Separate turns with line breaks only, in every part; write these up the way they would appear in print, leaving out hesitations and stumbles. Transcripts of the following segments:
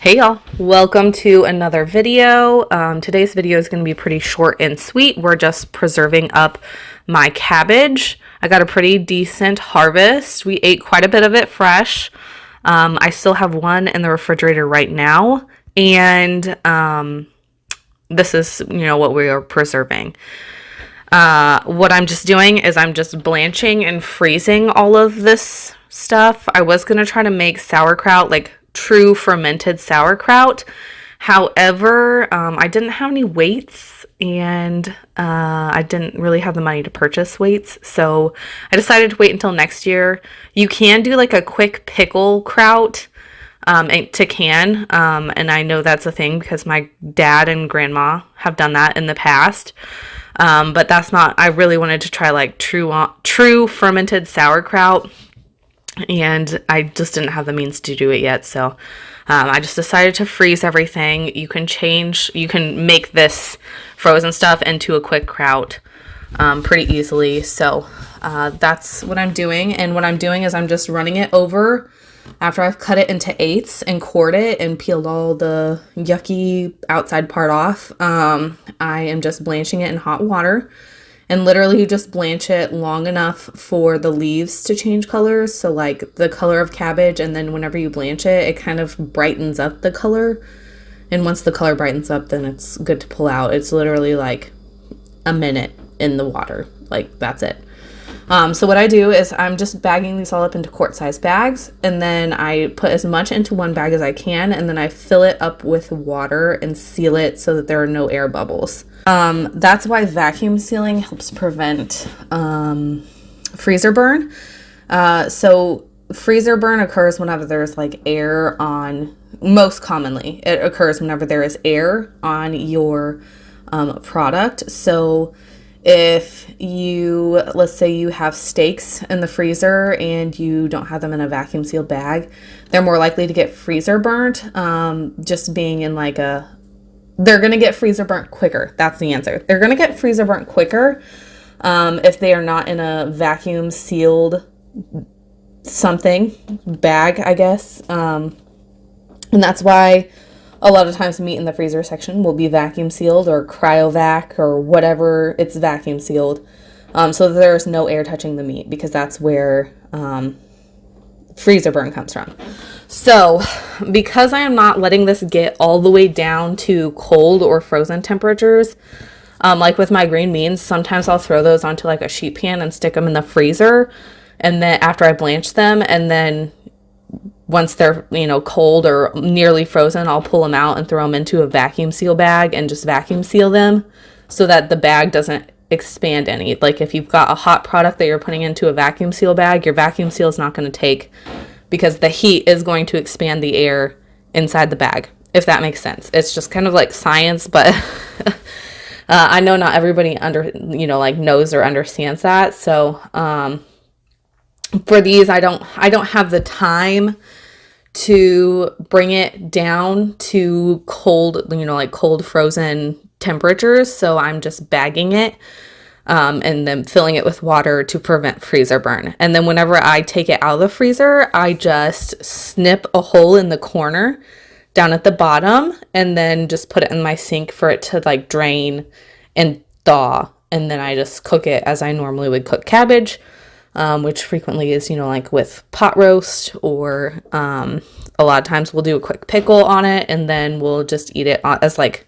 Hey y'all, welcome to another video. Today's video is going to be pretty short and sweet. We're just preserving up my cabbage. I got a pretty decent harvest. We ate quite a bit of it fresh. I still have one in the refrigerator right now, and this is, what we are preserving. What I'm just doing is I'm just blanching and freezing all of this stuff. I was going to try to make sauerkraut, like true fermented sauerkraut. However, I didn't have any weights, and I didn't really have the money to purchase weights, so I decided to wait until next year. You can do like a quick pickle kraut to can, and I know that's a thing because my dad and grandma have done that in the past. But that's not, I really wanted to try like true fermented sauerkraut, and I just didn't have the means to do it yet. So, I just decided to freeze everything. You can make this frozen stuff into a quick kraut, pretty easily. So, that's what I'm doing. And what I'm doing is I'm just running it over after I've cut it into eighths and cored it and peeled all the yucky outside part off. I am just blanching it in hot water, and literally you just blanch it long enough for the leaves to change colors. So like the color of cabbage, and then whenever you blanch it, it kind of brightens up the color. And once the color brightens up, then it's good to pull out. It's literally like a minute in the water. Like that's it. So what I do is I'm just bagging these all up into quart-sized bags, and then I put as much into one bag as I can, and then I fill it up with water and seal it so that there are no air bubbles. That's why vacuum sealing helps prevent freezer burn. So freezer burn occurs whenever there's like air on, most commonly it occurs whenever there is air on your product. So if let's say you have steaks in the freezer and you don't have them in a vacuum sealed bag, they're more likely to get freezer burnt. Just being in like they're going to get freezer burnt quicker. That's the answer. They're going to get freezer burnt quicker if they are not in a vacuum sealed bag, I guess. And that's why a lot of times meat in the freezer section will be vacuum sealed or cryovac or whatever, it's vacuum sealed. So that there's no air touching the meat, because that's where freezer burn comes from. So because I am not letting this get all the way down to cold or frozen temperatures, like with my green beans, sometimes I'll throw those onto like a sheet pan and stick them in the freezer. And then after I blanch them, and then once they're, cold or nearly frozen, I'll pull them out and throw them into a vacuum seal bag and just vacuum seal them so that the bag doesn't expand any. Like if you've got a hot product that you're putting into a vacuum seal bag, your vacuum seal is not going to take, because the heat is going to expand the air inside the bag, if that makes sense. It's just kind of like science, but I know not everybody knows or understands that. So, for these, I don't have the time to bring it down to cold, cold frozen temperatures. So I'm just bagging it and then filling it with water to prevent freezer burn. And then whenever I take it out of the freezer, I just snip a hole in the corner down at the bottom, and then just put it in my sink for it to like drain and thaw. And then I just cook it as I normally would cook cabbage. Which frequently is, like with pot roast, or a lot of times we'll do a quick pickle on it, and then we'll just eat it as like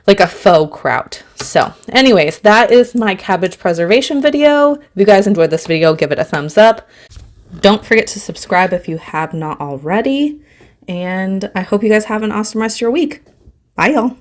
a faux kraut. So anyways, that is my cabbage preservation video. If you guys enjoyed this video, give it a thumbs up. Don't forget to subscribe if you have not already. And I hope you guys have an awesome rest of your week. Bye, y'all.